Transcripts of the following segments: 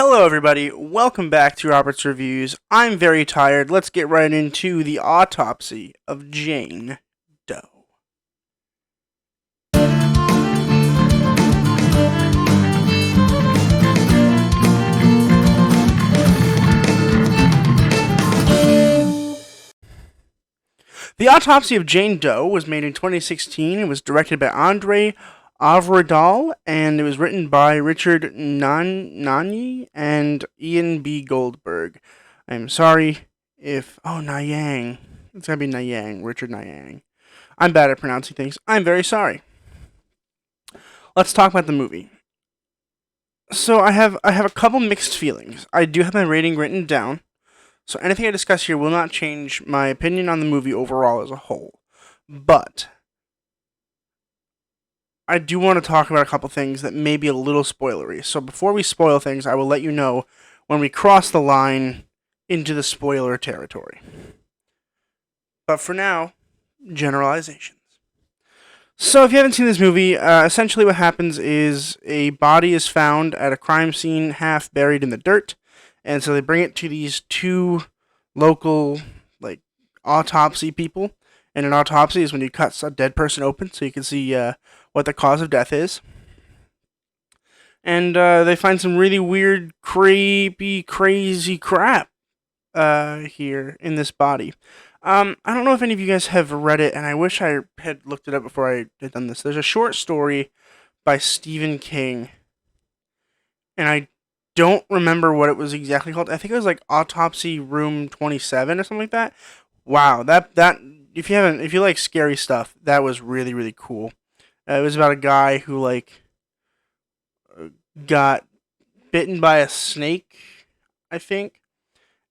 Hello, everybody. Welcome back to Robert's Reviews. I'm very tired. Let's get right into the autopsy of Jane Doe. The Autopsy of Jane Doe was made in 2016. It was directed by Andre Avradal, and it was written by Richard Nany and Ian B. Goldberg. I'm sorry if... Oh, Nyang. It's gotta be Nyang. Richard Nyang. I'm bad at pronouncing things. I'm very sorry. Let's talk about the movie. So I have a couple mixed feelings. I do have my rating written down. So anything I discuss here will not change my opinion on the movie overall as a whole. But I do want to talk about a couple things that may be a little spoilery. So before we spoil things, I will let you know when we cross the line into the spoiler territory. But for now, generalizations. So if you haven't seen this movie, essentially what happens is a body is found at a crime scene half buried in the dirt. And so they bring it to these two local, autopsy people. And an autopsy is when you cut a dead person open so you can see what the cause of death is. And they find some really weird, creepy, crazy crap here in this body. I don't know if any of you guys have read it, and I wish I had looked it up before I had done this. There's a short story by Stephen King, and I don't remember what it was exactly called. I think it was like Autopsy Room 27 or something like that. Wow, that if you like scary stuff, that was really really cool. It was about a guy who got bitten by a snake, I think,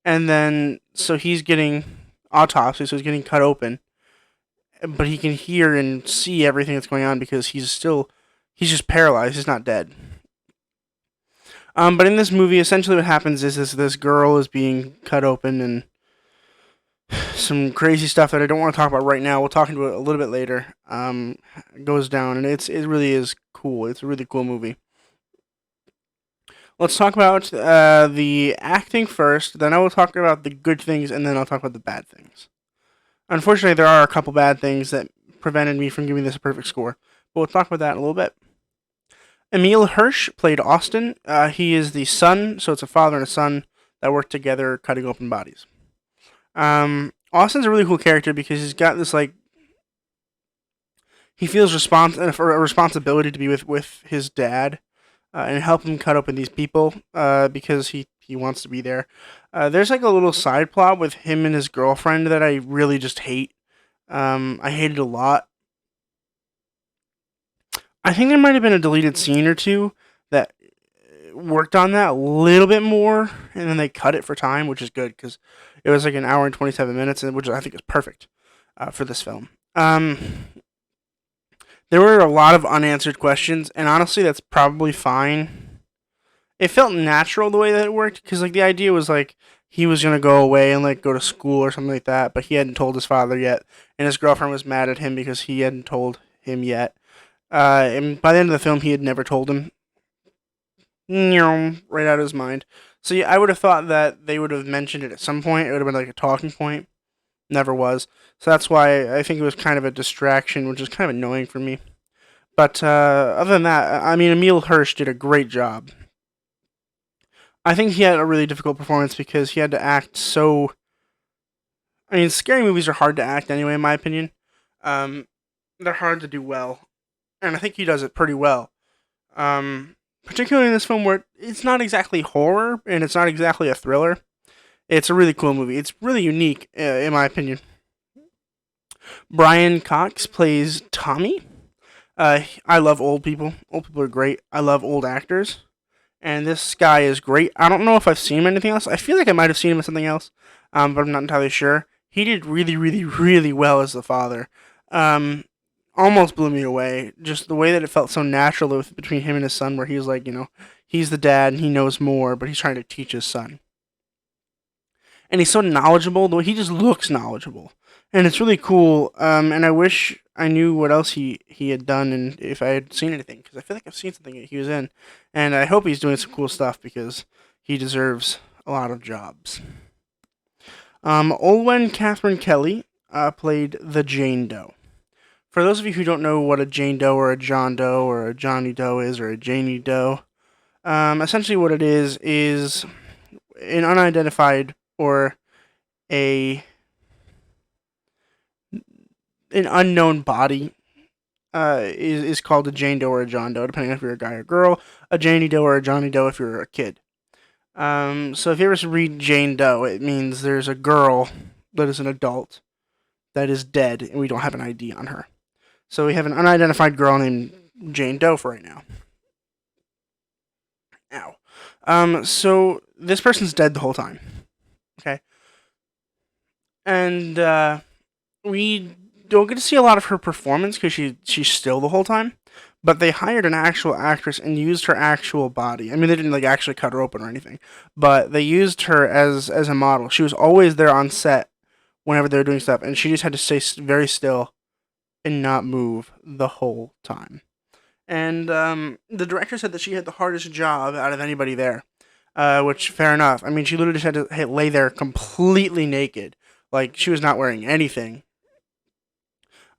and then so he's getting autopsy, so he's getting cut open, but he can hear and see everything that's going on because he's just paralyzed. He's not dead. But in this movie, essentially what happens is this girl is being cut open and some crazy stuff that I don't want to talk about right now. We'll talk into it a little bit later. Goes down, and it really is cool. It's a really cool movie. Let's talk about the acting first. Then I will talk about the good things, and then I'll talk about the bad things. Unfortunately, there are a couple bad things that prevented me from giving this a perfect score, but we'll talk about that in a little bit. Emil Hirsch played Austin. He is the son, so it's a father and a son that work together cutting open bodies. Austin's a really cool character because he's got this he feels a responsibility to be with his dad and help him cut open these people because he wants to be there. There's a little side plot with him and his girlfriend that I really just hate. I hate it a lot. I think there might have been a deleted scene or two that worked on that a little bit more, and then they cut it for time, which is good because it was an hour and 27 minutes, which I think is perfect for this film. There were a lot of unanswered questions, and honestly, that's probably fine. It felt natural the way that it worked because the idea was he was gonna go away and go to school or something like that, but he hadn't told his father yet, and his girlfriend was mad at him because he hadn't told him yet. And by the end of the film, he had never told him. Right out of his mind. So yeah, I would have thought that they would have mentioned it at some point. It would have been a talking point. Never was. So that's why I think it was kind of a distraction, which is kind of annoying for me. But other than that, I mean, Emil Hirsch did a great job. I think he had a really difficult performance because he had to act so... I mean, scary movies are hard to act anyway, in my opinion. They're hard to do well. And I think he does it pretty well. Particularly in this film where it's not exactly horror and it's not exactly a thriller. It's a really cool movie. It's really unique, in my opinion. Brian Cox plays Tommy. I love old people. Old people are great. I love old actors. And this guy is great. I don't know if I've seen him in anything else. I feel like I might have seen him in something else, but I'm not entirely sure. He did really, really, really well as the father. Almost blew me away. Just the way that it felt so natural between him and his son, where he was he's the dad and he knows more, but he's trying to teach his son. And he's so knowledgeable, the way he just looks knowledgeable. And it's really cool, and I wish I knew what else he had done and if I had seen anything, because I feel like I've seen something that he was in. And I hope he's doing some cool stuff, because he deserves a lot of jobs. Olwen Catherine Kelly played the Jane Doe. For those of you who don't know what a Jane Doe or a John Doe or a Johnny Doe is or a Janie Doe, essentially what it is an unidentified or a an unknown body is called a Jane Doe or a John Doe, depending on if you're a guy or girl. A Janie Doe or a Johnny Doe if you're a kid. So if you ever read Jane Doe, it means there's a girl that is an adult that is dead, and we don't have an ID on her. So we have an unidentified girl named Jane Doe for right now. Ow. So this person's dead the whole time. Okay. And we don't get to see a lot of her performance because she's still the whole time. But they hired an actual actress and used her actual body. I mean, they didn't like actually cut her open or anything, but they used her as a model. She was always there on set whenever they were doing stuff, and she just had to stay very still and not move the whole time. And the director said that she had the hardest job out of anybody there, which fair enough. I mean, she literally just had to lay there completely naked, like she was not wearing anything.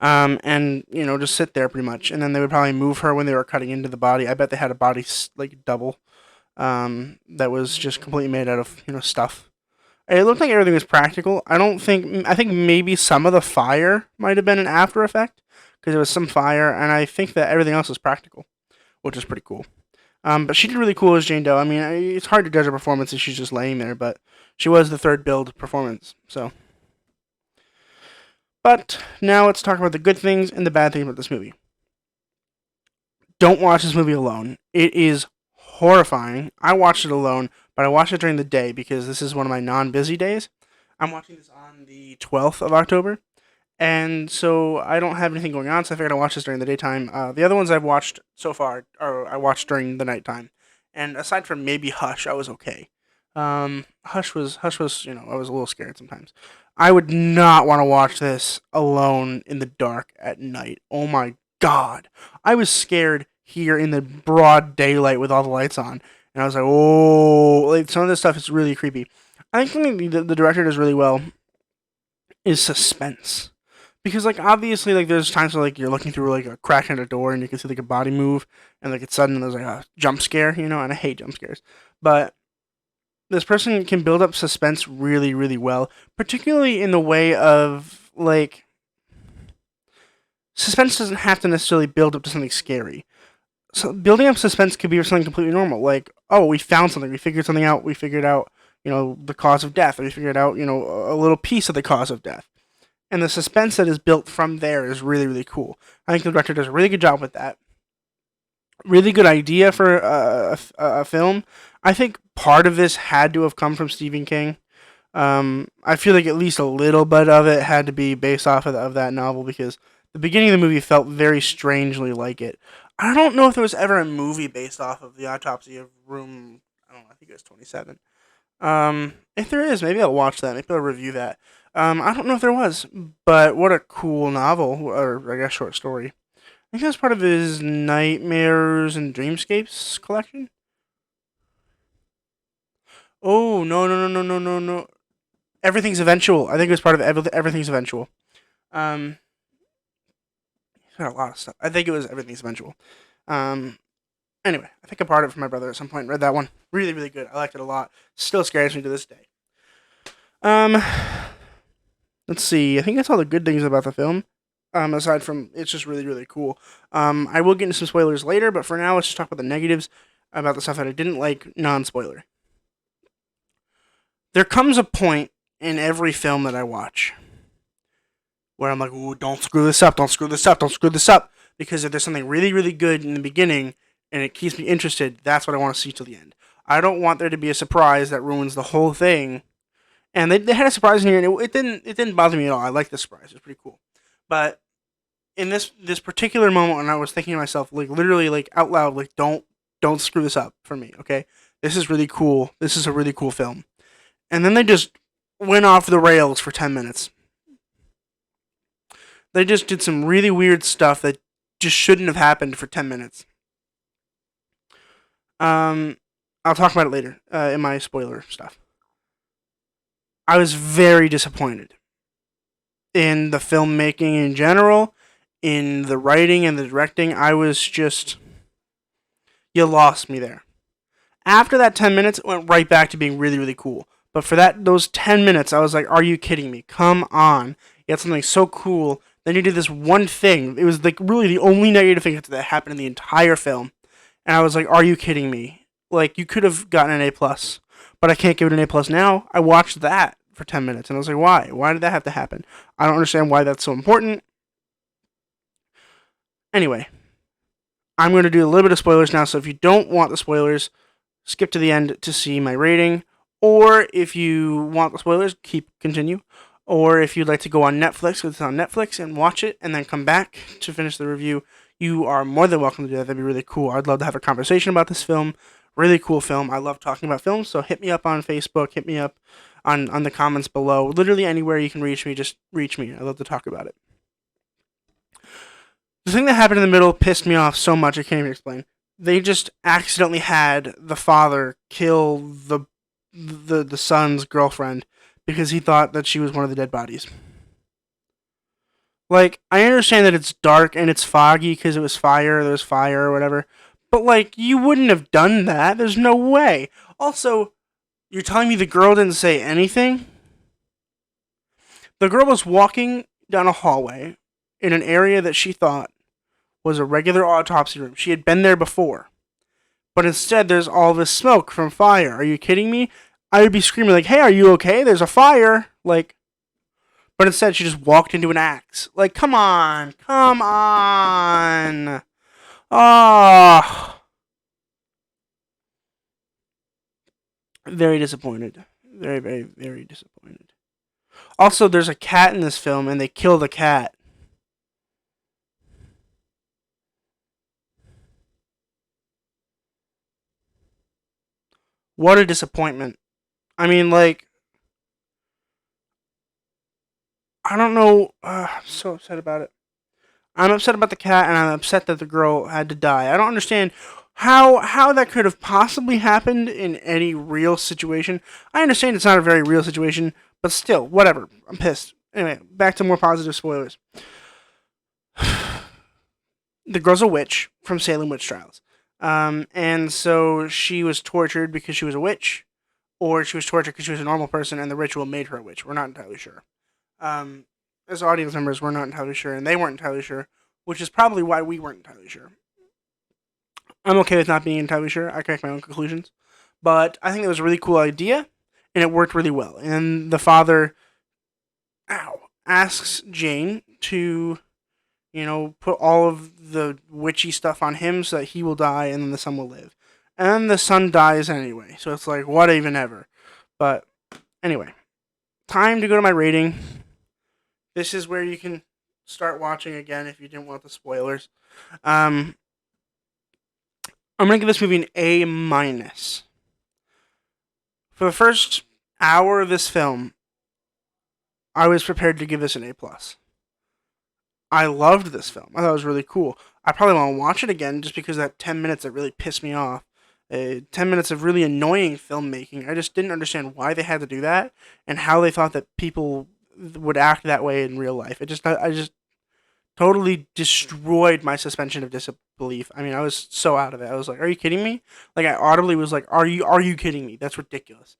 And just sit there pretty much, and then they would probably move her when they were cutting into the body. I bet they had a body like double, that was just completely made out of stuff. It looked like everything was practical. I think maybe some of the fire might have been an after effect because there was some fire, and I think that everything else was practical, which is pretty cool. But she did really cool as Jane Doe. I mean, it's hard to judge her performance if she's just laying there, but she was the third billed performance, so. But now let's talk about the good things and the bad things about this movie. Don't watch this movie alone. It is horrifying. I watched it alone, but I watched it during the day because this is one of my non-busy days. I'm watching this on the 12th of October, and so I don't have anything going on, so I figured I'd watch this during the daytime. The other ones I've watched so far are I watched during the nighttime, and aside from maybe Hush, I was okay. Hush was I was a little scared sometimes. I would not want to watch this alone in the dark at night. Oh my god, I was scared here in the broad daylight with all the lights on, and I was like, oh, like some of this stuff is really creepy. I think something the director does really well is suspense. Because like obviously like there's times where like you're looking through like a crack in a door and you can see like a body move and like it's sudden and there's like a jump scare, and I hate jump scares. But this person can build up suspense really, really well, particularly in the way of like suspense doesn't have to necessarily build up to something scary. So building up suspense could be something completely normal, like oh, we found something, we figured something out, we figured out the cause of death, or we figured out a little piece of the cause of death, and the suspense that is built from there is really, really cool. I think the director does a really good job with that. Really good idea for a film. I think part of this had to have come from Stephen King. I feel like at least a little bit of it had to be based off of that novel because the beginning of the movie felt very strangely like it. I don't know if there was ever a movie based off of the autopsy of Room. I don't know. I think it was 27. If there is, maybe I'll watch that. Maybe I'll review that. I don't know if there was, but what a cool novel, or I guess short story. I think that's part of his Nightmares and Dreamscapes collection. Oh no no no no no no no! Everything's eventual. I think it was part of Everything's Eventual. Um, a lot of stuff. I think it was Everything's Eventual. Um, anyway, I think I borrowed it from my brother at some point. Read that one. Really really good. I liked it a lot. Still scares me to this day. Um, let's see. I think that's all the good things about the film. Aside from it's just really really cool. I will get into some spoilers later, but for now let's just talk about the negatives about the stuff that I didn't like non-spoiler. There comes a point in every film that I watch where I'm like, ooh, don't screw this up, don't screw this up, don't screw this up. Because if there's something really, really good in the beginning and it keeps me interested, that's what I want to see till the end. I don't want there to be a surprise that ruins the whole thing. And they had a surprise in here, and it didn't bother me at all. I liked the surprise; it was pretty cool. But in this particular moment, when I was thinking to myself, like literally, like out loud, like don't screw this up for me, okay? This is really cool. This is a really cool film. And then they just went off the rails for 10 minutes. They just did some really weird stuff that just shouldn't have happened for 10 minutes. Um, I'll talk about it later in my spoiler stuff. I was very disappointed in the filmmaking in general, in the writing and the directing. I was just, you lost me there. After that 10 minutes, it went right back to being really, really cool. But for those 10 minutes, I was like, are you kidding me? Come on. You had something so cool. Then you did this one thing. It was like really the only negative thing that happened in the entire film. And I was like, are you kidding me? Like, you could have gotten an A plus, but I can't give it an A plus now. I watched that for 10 minutes and I was like, why? Why did that have to happen? I don't understand why that's so important. Anyway, I'm going to do a little bit of spoilers now, so if you don't want the spoilers, skip to the end to see my rating. Or if you want the spoilers, continue. Or if you'd like to go on Netflix, because it's on Netflix, and watch it, and then come back to finish the review, you are more than welcome to do that. That'd be really cool. I'd love to have a conversation about this film. Really cool film. I love talking about films, so hit me up on Facebook, hit me up on the comments below. Literally anywhere you can reach me, just reach me. I'd love to talk about it. The thing that happened in the middle pissed me off so much I can't even explain. They just accidentally had the father kill the son's girlfriend because he thought that she was one of the dead bodies. Like, I understand that it's dark and it's foggy because it was there's fire or whatever, but like, you wouldn't have done that. There's no way. Also, you're telling me the girl didn't say anything? The girl was walking down a hallway in an area that she thought was a regular autopsy room. She had been there before. But instead, there's all this smoke from fire. Are you kidding me? I would be screaming like, hey, are you okay? There's a fire. Like, but instead, she just walked into an axe. Like, come on. Come on. Oh. Very disappointed. Very, very, very disappointed. Also, there's a cat in this film, and they kill the cat. What a disappointment. I mean, like, I don't know. I'm so upset about it. I'm upset about the cat, and I'm upset that the girl had to die. I don't understand how that could have possibly happened in any real situation. I understand it's not a very real situation, but still, whatever. I'm pissed. Anyway, back to more positive spoilers. The girl's a witch from Salem Witch Trials. And so she was tortured because she was a witch, or she was tortured because she was a normal person and the ritual made her a witch. We're not entirely sure. As audience members, we're not entirely sure, and they weren't entirely sure, which is probably why we weren't entirely sure. I'm okay with not being entirely sure. I can make my own conclusions. But I think it was a really cool idea, and it worked really well. And the father, asks Jane to, put all of the witchy stuff on him so that he will die and then the son will live. And then the son dies anyway, so it's like, what even ever. But anyway, time to go to my rating. This is where you can start watching again if you didn't want the spoilers. I'm gonna give this movie an A minus. For the first hour of this film, I was prepared to give this an A plus. I loved this film. I thought it was really cool. I probably want to watch it again just because of that 10 minutes that really pissed me off. 10 minutes of really annoying filmmaking. I just didn't understand why they had to do that and how they thought that people would act that way in real life. I just totally destroyed my suspension of disbelief. I mean, I was so out of it. I was like, "Are you kidding me?" Like, I audibly was like, "Are you kidding me? That's ridiculous."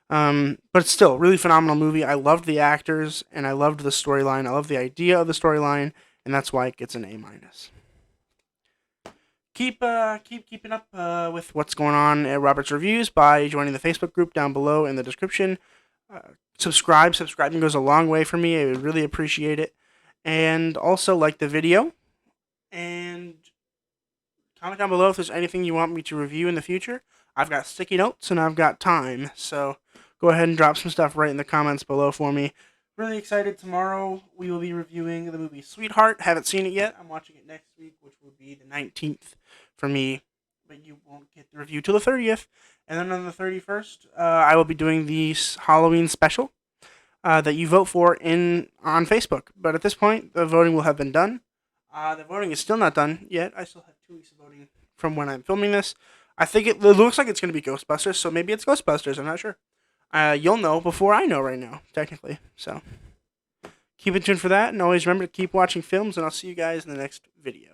But still, really phenomenal movie. I loved the actors and I loved the storyline. I love the idea of the storyline, and that's why it gets an A minus. Keep keeping up with what's going on at Robert's Reviews by joining the Facebook group down below in the description. Subscribing goes a long way for me. I would really appreciate it. And also like the video. And comment down below if there's anything you want me to review in the future. I've got sticky notes and I've got time. So go ahead and drop some stuff right in the comments below for me. Really excited. Tomorrow we will be reviewing the movie Sweetheart. Haven't seen it yet. I'm watching it next week, which will be the 19th for me. But you won't get the review till the 30th. And then on the 31st, I will be doing the Halloween special that you vote for on Facebook. But at this point, the voting will have been done. The voting is still not done yet. I still have 2 weeks of voting from when I'm filming this. I think it looks like it's going to be Ghostbusters, so maybe it's Ghostbusters. I'm not sure. You'll know before I know right now, technically. So keep it tuned for that, and always remember to keep watching films, and I'll see you guys in the next video.